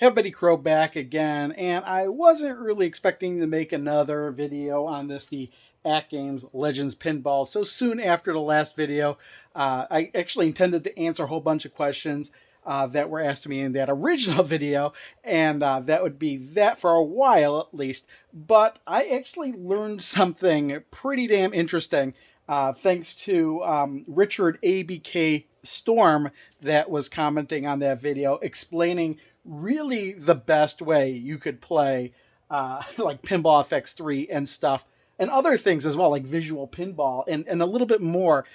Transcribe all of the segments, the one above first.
Everybody Crow back again, and I wasn't really expecting to make another video on this, the AtGames Legends Pinball, so soon after the last video. I actually intended to answer a whole bunch of questions that were asked to me in that original video, and that would be that for a while at least. But I actually learned something pretty damn interesting thanks to Richard ABK Storm that was commenting on that video, explaining really the best way you could play like Pinball FX3 and stuff, and other things as well, like visual pinball and a little bit more,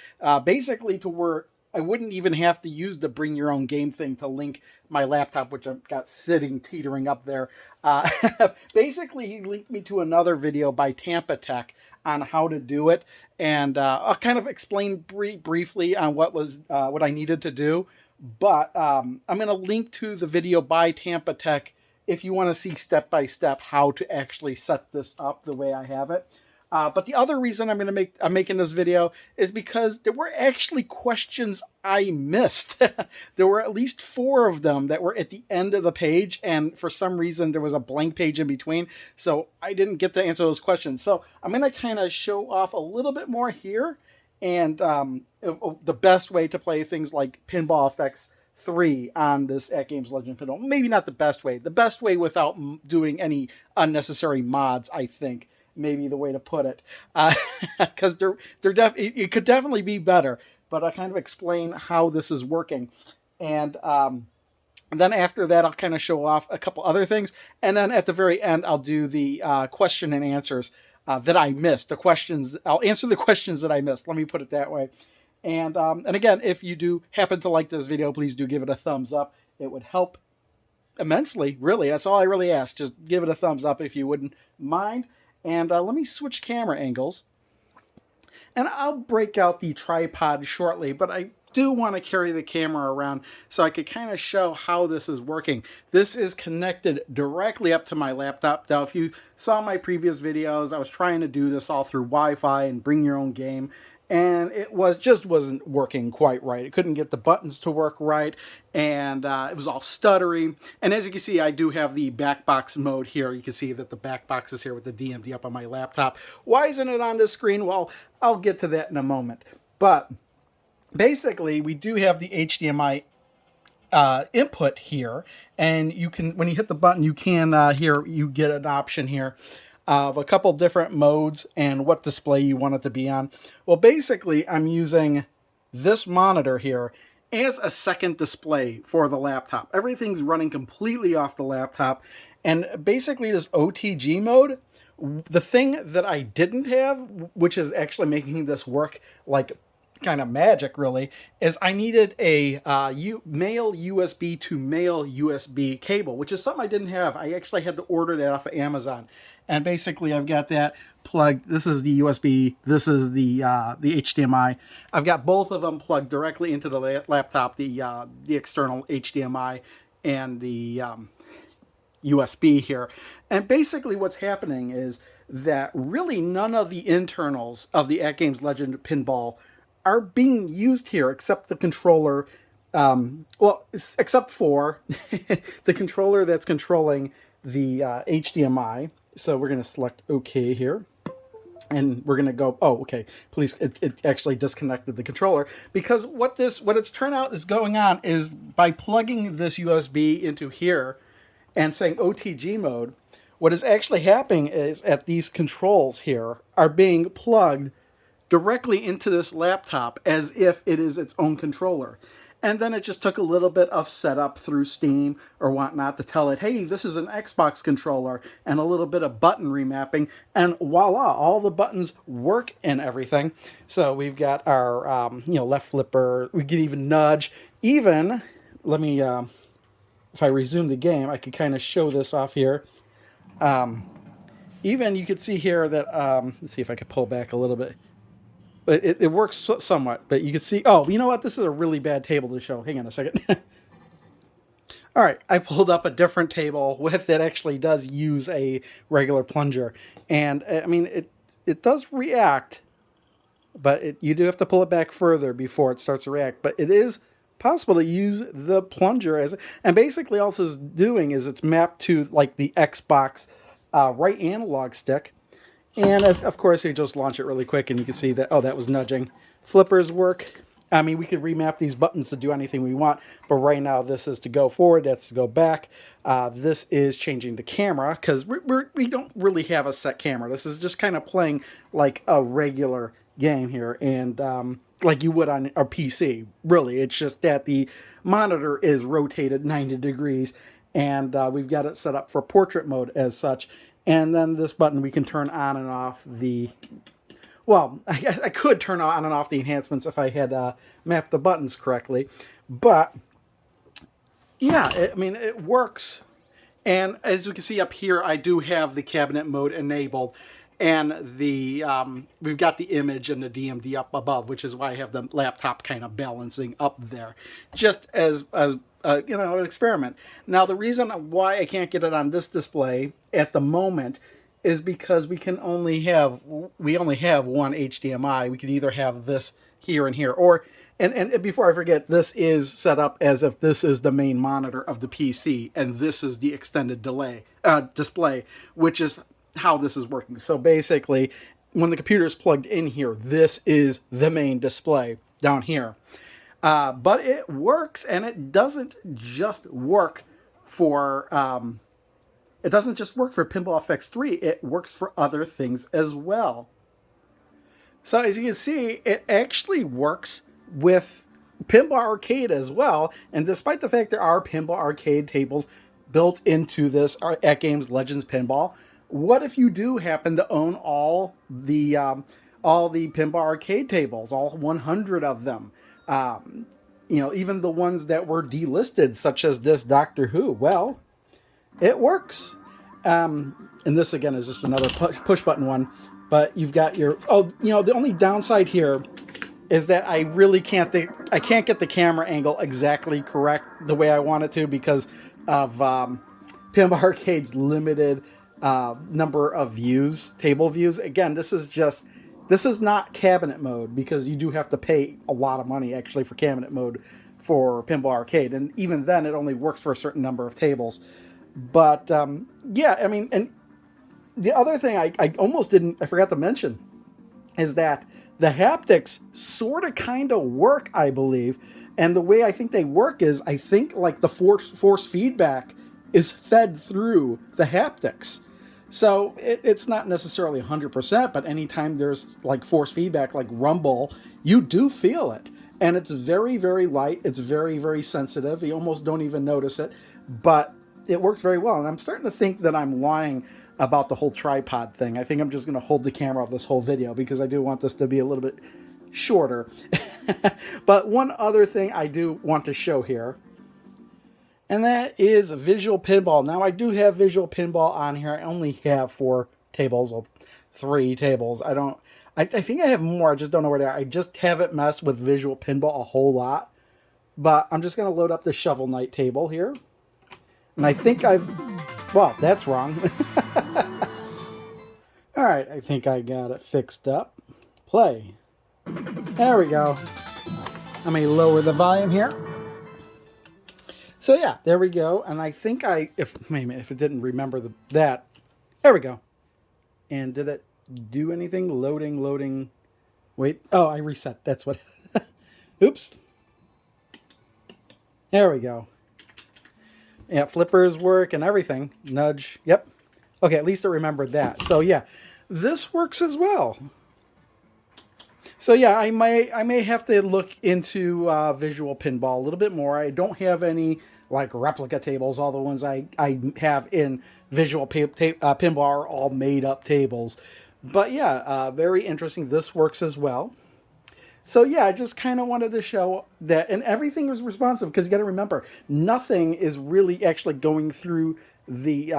basically to where I wouldn't even have to use the bring your own game thing to link my laptop, which I've got sitting teetering up there. Basically, he linked me to another video by Tampa Tech on how to do it, and I'll kind of explain briefly on what I needed to do. But I'm going to link to the video by Tampa Tech if you want to see step by step how to actually set this up the way I have it. But the other reason I'm making this video is because there were actually questions I missed. There were at least 4 of them that were at the end of the page, and for some reason there was a blank page in between, so I didn't get to answer those questions. So I'm going to kind of show off a little bit more here, and the best way to play things like Pinball FX3 on this AtGames Legend Pinball. Maybe not the best way without doing any unnecessary mods, I think. Maybe the way to put it, because it could definitely be better, but I kind of explain how this is working, and then after that I'll kind of show off a couple other things, and then at the very end I'll do the question and answers that I missed. I'll answer the questions that I missed. Let me put it that way. And again, if you do happen to like this video, please do give it a thumbs up. It would help immensely. Really, that's all I really ask. Just give it a thumbs up if you wouldn't mind. And let me switch camera angles. And I'll break out the tripod shortly, but I do want to carry the camera around so I could kind of show how this is working. This is connected directly up to my laptop. Now, if you saw my previous videos, I was trying to do this all through Wi-Fi and bring your own game, and it just wasn't working quite right. It couldn't get the buttons to work right, and it was all stuttery. And as you can see, I do have the back box mode here. You can see that the back box is here with the DMD up on my laptop. Why isn't it on this screen? Well, I'll get to that in a moment. But basically, we do have the HDMI input here, and you can, when you hit the button, you can you get an option here of a couple different modes and what display you want it to be on. Well, basically, I'm using this monitor here as a second display for the laptop. Everything's running completely off the laptop, and basically this OTG mode, the thing that I didn't have, which is actually making this work like kind of magic really, is I needed a male USB to male USB cable, which is something I didn't have. I actually had to order that off of Amazon. And basically I've got that plugged. This is the USB, this is the HDMI. I've got both of them plugged directly into the laptop, the external HDMI and the USB here. And basically what's happening is that really none of the internals of the AtGames Legend Pinball are being used here, except the controller, well, except for the controller that's controlling the HDMI. So we're going to select OK here, and we're going to go, oh, okay, please, it actually disconnected the controller, because what it's turned out is going on is by plugging this USB into here and saying OTG mode, what is actually happening is that these controls here are being plugged directly into this laptop as if it is its own controller. And then it just took a little bit of setup through Steam or whatnot to tell it, hey, this is an Xbox controller, and a little bit of button remapping, and voila, all the buttons work and everything. So we've got our left flipper. We can even nudge. Even, let me, if I resume the game, I could kind of show this off here. Even you could see here that, let's see if I could pull back a little bit. But it works somewhat, but you can see, oh, you know what? This is a really bad table to show. Hang on a second. All right, I pulled up a different table that actually does use a regular plunger. And, I mean, it does react, but you do have to pull it back further before it starts to react. But it is possible to use the plunger as, and basically all it's doing is it's mapped to like the Xbox right analog stick. And as of course, you just launch it really quick and you can see that, oh, that was nudging. Flippers work. I mean, we could remap these buttons to do anything we want, but right now this is to go forward, that's to go back. This is changing the camera, because we don't really have a set camera. This is just kind of playing like a regular game here, and like you would on a PC, really. It's just that the monitor is rotated 90 degrees, and we've got it set up for portrait mode as such. And then this button, we can turn on and off the... Well, I could turn on and off the enhancements if I had mapped the buttons correctly. But, yeah, I mean, it works. And as you can see up here, I do have the cabinet mode enabled. And the we've got the image and the DMD up above, which is why I have the laptop kind of balancing up there. Just as you know, an experiment. Now, the reason why I can't get it on this display at the moment is because we only have one HDMI. We could either have this here and here, or and before I forget, this is set up as if this is the main monitor of the PC and this is the extended display, which is how this is working. So basically, when the computer is plugged in here, this is the main display down here. But it works, and it doesn't just work for Pinball FX3. It works for other things as well. So as you can see, it actually works with Pinball Arcade as well. And despite the fact there are Pinball Arcade tables built into this AtGames Legends Pinball, what if you do happen to own all the Pinball Arcade tables, all 100 of them? You know, even the ones that were delisted, such as this Doctor Who. Well, it works. And this, again, is just another push button one. But you've got your... Oh, you know, the only downside here is that I really can't get the camera angle exactly correct the way I want it to because of Pinball Arcade's limited number of views, table views. Again, this is not cabinet mode, because you do have to pay a lot of money actually for cabinet mode for Pinball Arcade, and even then it only works for a certain number of tables. But yeah, I mean, and the other thing I forgot to mention is that the haptics sort of kind of work, I believe, and the way I think they work is I think like the force feedback is fed through the haptics. So it's not necessarily 100%, but anytime there's like force feedback, like rumble, you do feel it. And it's very, very light. It's very, very sensitive. You almost don't even notice it, but it works very well. And I'm starting to think that I'm lying about the whole tripod thing. I think I'm just going to hold the camera of this whole video because I do want this to be a little bit shorter. But one other thing I do want to show here, and that is Visual Pinball. Now, I do have Visual Pinball on here. I only have 4 tables, well, 3 tables. I think I have more. I just don't know where they are. I just haven't messed with Visual Pinball a whole lot. But I'm just going to load up the Shovel Knight table here. And I think well, that's wrong. All right, I think I got it fixed up. Play. There we go. Let me lower the volume here. So yeah, there we go. And I think if it didn't remember that, there we go. And did it do anything? Loading. Wait. Oh, I reset. That's what. Oops. There we go. Yeah, flippers work and everything. Nudge. Yep. Okay, at least I remembered that. So yeah, this works as well. So yeah, I may have to look into Visual Pinball a little bit more. I don't have any like replica tables. All the ones I have in Visual Pinball are all made up tables. But yeah, very interesting. This works as well. So yeah, I just kind of wanted to show that, and everything was responsive, because you got to remember, nothing is really actually going through the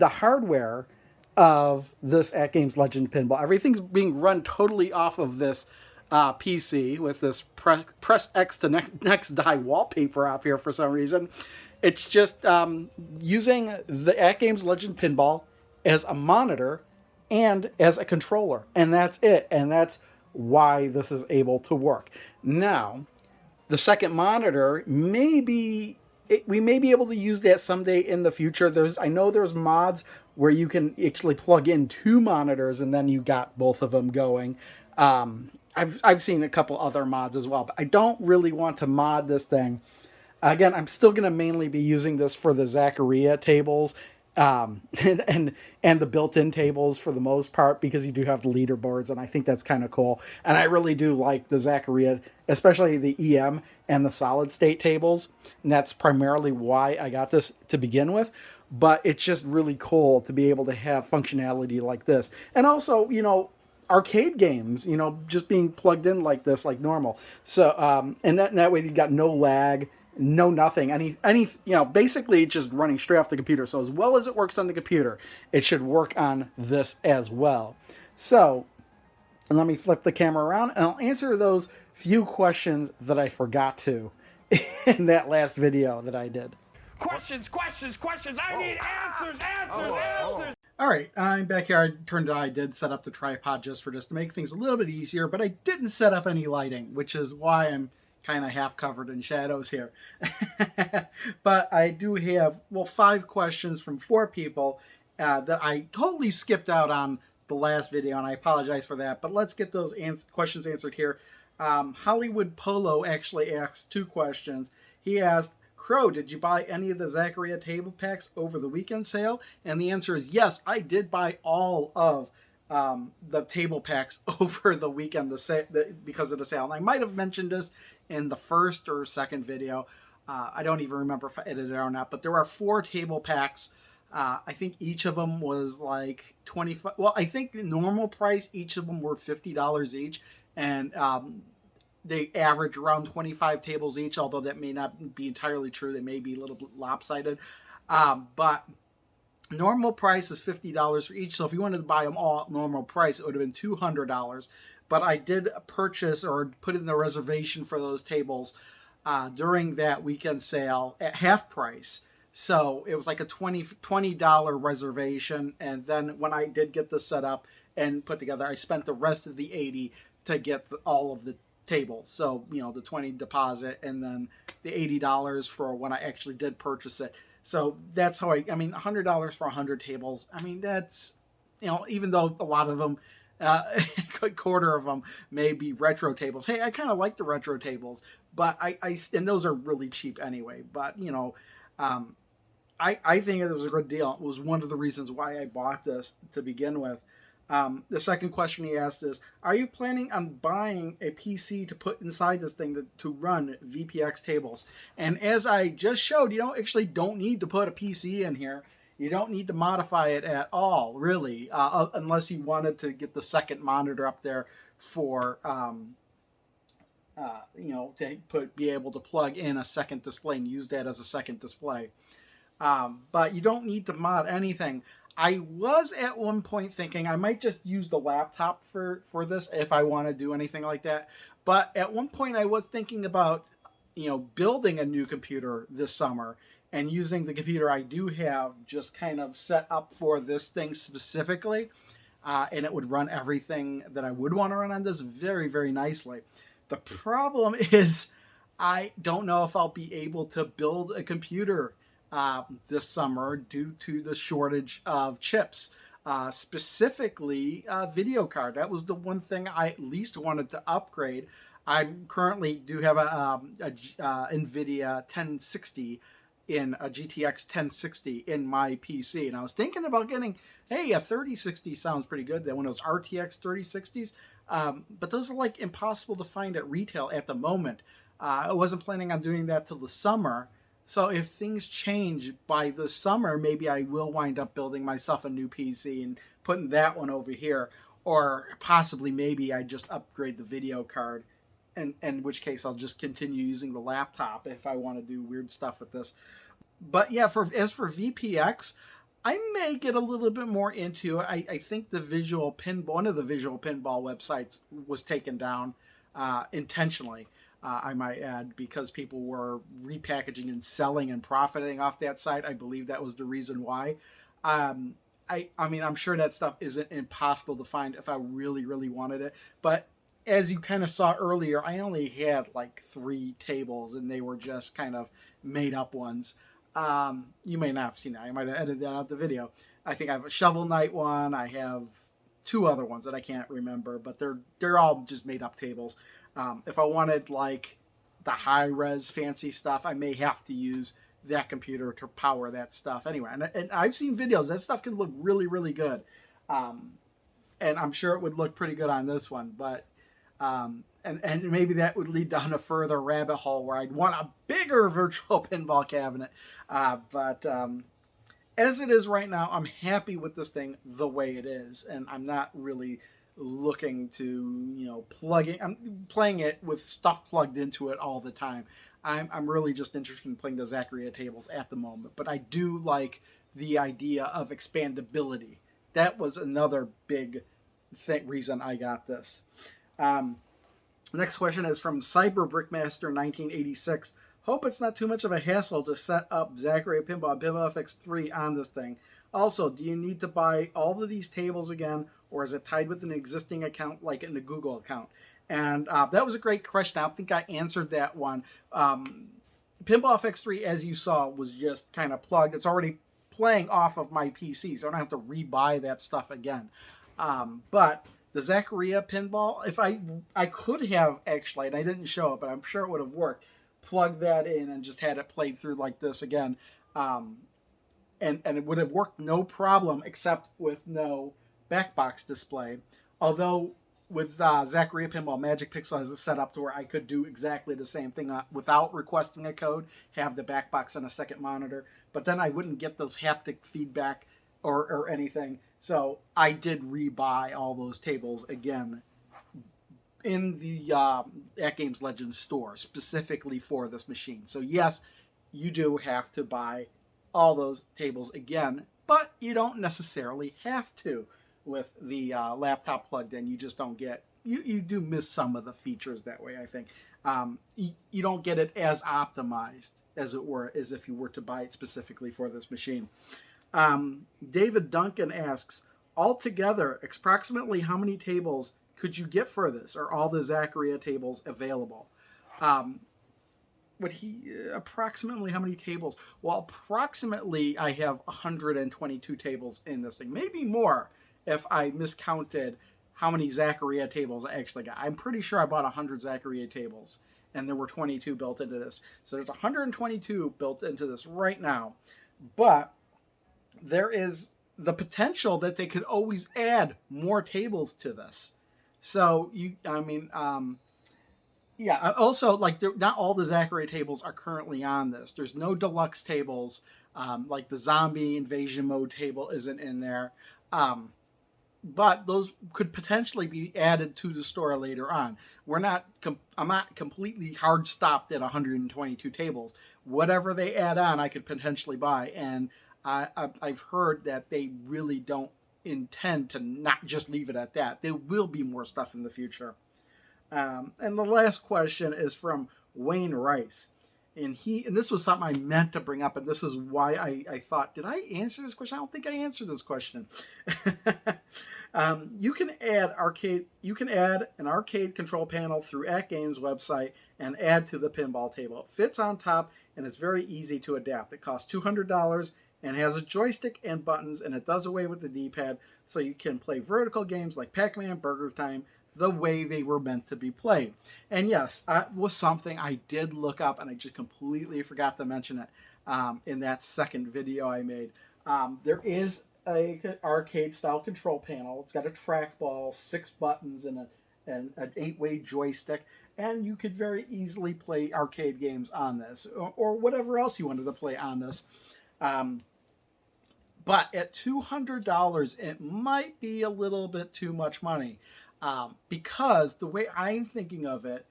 hardware of this AtGames Legend Pinball. Everything's being run totally off of this PC with this press X to next die wallpaper up here for some reason. It's just using the AtGames Legend Pinball as a monitor and as a controller, and that's it. And that's why this is able to work. Now, The second monitor, we may be able to use that someday in the future. I know there's mods where you can actually plug in two monitors and then you got both of them going. I've seen a couple other mods as well, but I don't really want to mod this thing. Again, I'm still going to mainly be using this for the Zaccaria tables, and the built-in tables for the most part, because you do have the leaderboards, and I think that's kind of cool. And I really do like the Zaccaria, especially the EM and the solid state tables, and that's primarily why I got this to begin with. But it's just really cool to be able to have functionality like this, and also, arcade games, just being plugged in like this, like normal. So, and that way you got no lag, no nothing. Basically it's just running straight off the computer. So as well as it works on the computer, it should work on this as well. So, and let me flip the camera around and I'll answer those few questions that I forgot to in that last video that I did. Questions. I need answers. All right, I'm back here. I did set up the tripod just to make things a little bit easier, but I didn't set up any lighting, which is why I'm kind of half covered in shadows here. But I do have, 5 questions from 4 people that I totally skipped out on the last video, and I apologize for that. But let's get those questions answered here. Hollywood Polo actually asked 2 questions. He asked, Crow, did you buy any of the Zaccaria table packs over the weekend sale? And the answer is yes, I did buy all of the table packs over the weekend because of the sale. And I might have mentioned this in the first or second video. I don't even remember if I edited it or not, but there are 4 table packs. I think each of them was like 25. Well, I think the normal price, each of them were $50 each. And they average around 25 tables each, although that may not be entirely true. They may be a little bit lopsided. But normal price is $50 for each. So if you wanted to buy them all at normal price, it would have been $200. But I did purchase or put in the reservation for those tables during that weekend sale at half price. So it was like a $20 reservation. And then when I did get this set up and put together, I spent the rest of the $80 to get all of the tables. So, the 20 deposit and then the $80 for when I actually did purchase it. So that's how $100 for 100 tables. That's, even though a lot of them, a quarter of them may be retro tables. Hey, I kind of like the retro tables, but and those are really cheap anyway. But, I think it was a good deal. It was one of the reasons why I bought this to begin with. The second question he asked is, are you planning on buying a PC to put inside this thing to run VPX tables? And as I just showed, you actually don't need to put a PC in here. You don't need to modify it at all, really, unless you wanted to get the second monitor up there for, to be able to plug in a second display and use that as a second display. But you don't need to mod anything. I was at one point thinking I might just use the laptop for this if I want to do anything like that. But at one point I was thinking about, building a new computer this summer and using the computer I do have just kind of set up for this thing specifically. And it would run everything that I would want to run on this very, very nicely. The problem is I don't know if I'll be able to build a computer this summer due to the shortage of chips, specifically video card. That was the one thing I at least wanted to upgrade. I currently do have a NVIDIA 1060 in a GTX 1060 in my PC, and I was thinking about getting, hey, a 3060 sounds pretty good. That one of those RTX 3060s, but those are like impossible to find at retail at the moment. I wasn't planning on doing that till the summer. So if things change by the summer, maybe I will wind up building myself a new PC and putting that one over here. Or possibly maybe I just upgrade the video card, and in which case I'll just continue using the laptop if I want to do weird stuff with this. But yeah, as for VPX, I may get a little bit more into it. I think one of the visual pinball websites was taken down intentionally. I might add, because people were repackaging and selling and profiting off that site. I believe that was the reason why. I'm sure that stuff isn't impossible to find if I really, really wanted it. But as you kind of saw earlier, I only had like 3 tables, and they were just kind of made up ones. You may not have seen that. I might have edited that out the video. I think I have a Shovel Knight one. I have 2 other ones that I can't remember, but they're all just made up tables. If I wanted like the high res fancy stuff, I may have to use that computer to power that stuff anyway. And I've seen videos. That stuff can look really, really good. And I'm sure it would look pretty good on this one, but and maybe that would lead down a further rabbit hole where I'd want a bigger virtual pinball cabinet. But as it is right now, I'm happy with this thing the way it is, and I'm not really looking to I'm playing it with stuff plugged into it all the time. I'm really just interested in playing the Zaccaria tables at the moment, but I do like the idea of expandability. That was another big reason I got this. Next question is from Cyber Brickmaster 1986. Hope it's not too much of a hassle to set up Zaccaria Pinball and Pinball FX3 on this thing. Also, do you need to buy all of these tables again, or is it tied with an existing account like in the Google account? And that was a great question. I think I answered that one. Pinball FX3, as you saw, was just kind of plugged. It's already playing off of my PC, so I don't have to rebuy that stuff again. But the Zaccaria pinball, if I could have actually, and I didn't show it, but I'm sure it would have worked, plug that in and just had it played through like this again. And it would have worked no problem, except with no backbox display. Although with Zaccaria Pinball, Magic Pixel has it set up to where I could do exactly the same thing without requesting a code, have the backbox on a second monitor, but then I wouldn't get those haptic feedback or anything. So I did rebuy all those tables again in the AtGames Legends store specifically for this machine. So yes, you do have to buy all those tables again, but you don't necessarily have to. With the laptop plugged in, you just don't get, you do miss some of the features that way, I think. You don't get it as optimized, as it were, as if you were to buy it specifically for this machine. David Duncan asks, altogether, approximately how many tables could you get for this? Are all the Zaccaria tables available? Approximately how many tables? Well, approximately I have 122 tables in this thing, maybe more if I miscounted how many Zaccaria tables I actually got. I'm pretty sure I bought 100 Zaccaria tables, and there were 22 built into this. So there's 122 built into this right now. But there is the potential that they could always add more tables to this. So, yeah, also, like, not all the Zaccaria tables are currently on this. There's no deluxe tables. Like the zombie invasion mode table isn't in there. But those could potentially be added to the store later on. I'm not completely hard stopped at 122 tables. Whatever they add on, I could potentially buy. And I've heard that they really don't intend to not just leave it at that. There will be more stuff in the future. And the last question is from Wayne Rice. And this was something I meant to bring up, and this is why I thought, did I answer this question? I don't think I answered this question. You can add an arcade control panel through AtGames website and add to the pinball table. It fits on top and it's very easy to adapt. It costs $200 and has a joystick and buttons, and it does away with the D-pad, so you can play vertical games like Pac-Man, Burger Time, the way they were meant to be played. And yes, that was something I did look up, and I just completely forgot to mention it in that second video I made. There is a arcade style control panel. It's got a trackball, 6 buttons, and an 8-way joystick, and you could very easily play arcade games on this, or whatever else you wanted to play on this. But at $200, it might be a little bit too much money. Because the way I'm thinking of it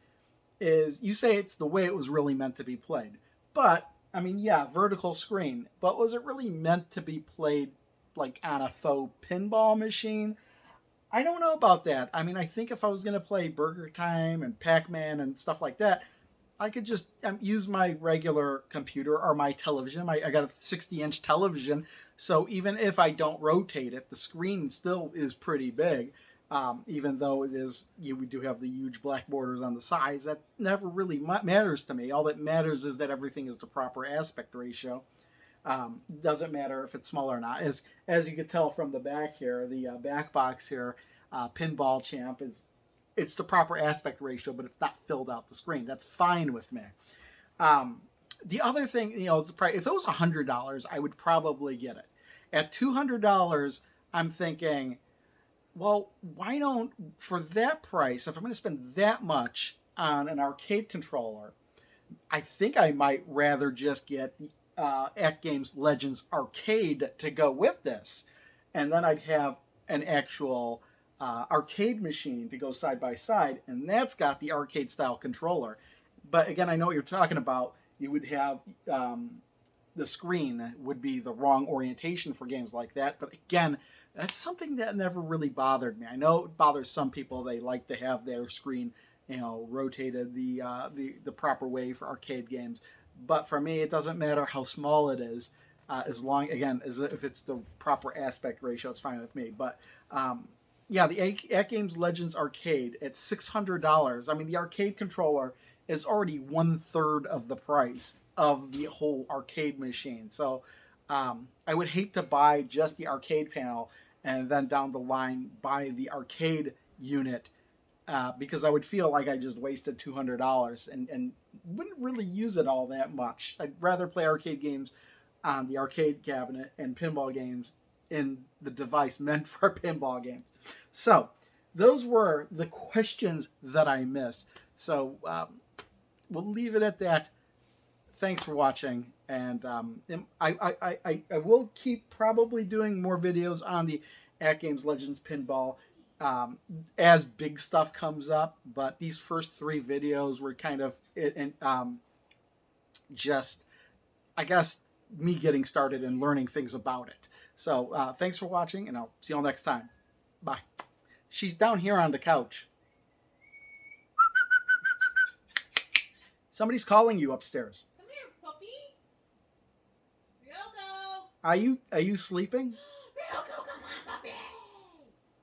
is, you say it's the way it was really meant to be played. But, I mean, yeah, vertical screen. But was it really meant to be played like on a faux pinball machine? I don't know about that. I mean, I think if I was going to play Burger Time and Pac-Man and stuff like that, I could just use my regular computer or my television. I got a 60-inch television, so even if I don't rotate it, the screen still is pretty big. Even though we do have the huge black borders on the sides, that never really matters to me. All that matters is that everything is the proper aspect ratio. Doesn't matter if it's small or not. As you can tell from the back here, the back box here, Pinball Champ it's the proper aspect ratio, but it's not filled out the screen. That's fine with me. The other thing, the price. If it was $100, I would probably get it. At $200, I'm thinking, well, why don't, for that price, if I'm going to spend that much on an arcade controller, I think I might rather just get the AtGames Legends Arcade to go with this. And then I'd have an actual arcade machine to go side by side, and that's got the arcade style controller. But again, I know what you're talking about. You would have the screen would be the wrong orientation for games like that. But again, that's something that never really bothered me. I know it bothers some people. They like to have their screen, rotated the proper way for arcade games. But for me, it doesn't matter how small it is, as long, again, as if it's the proper aspect ratio, it's fine with me. But yeah, the AtGames Legends Arcade at $600. I mean, the arcade controller is already 1/3 of the price of the whole arcade machine. So I would hate to buy just the arcade panel and then down the line buy the arcade unit, because I would feel like I just wasted $200 and wouldn't really use it all that much. I'd rather play arcade games on the arcade cabinet and pinball games in the device meant for pinball games. So those were the questions that I missed. So we'll leave it at that. Thanks for watching, and I will keep probably doing more videos on the AtGames Legends Pinball as big stuff comes up. But these first 3 videos were kind of just, I guess, me getting started and learning things about it. So thanks for watching, and I'll see you all next time. Bye. She's down here on the couch. Somebody's calling you upstairs. Come here, puppy. Here you go. Are you sleeping?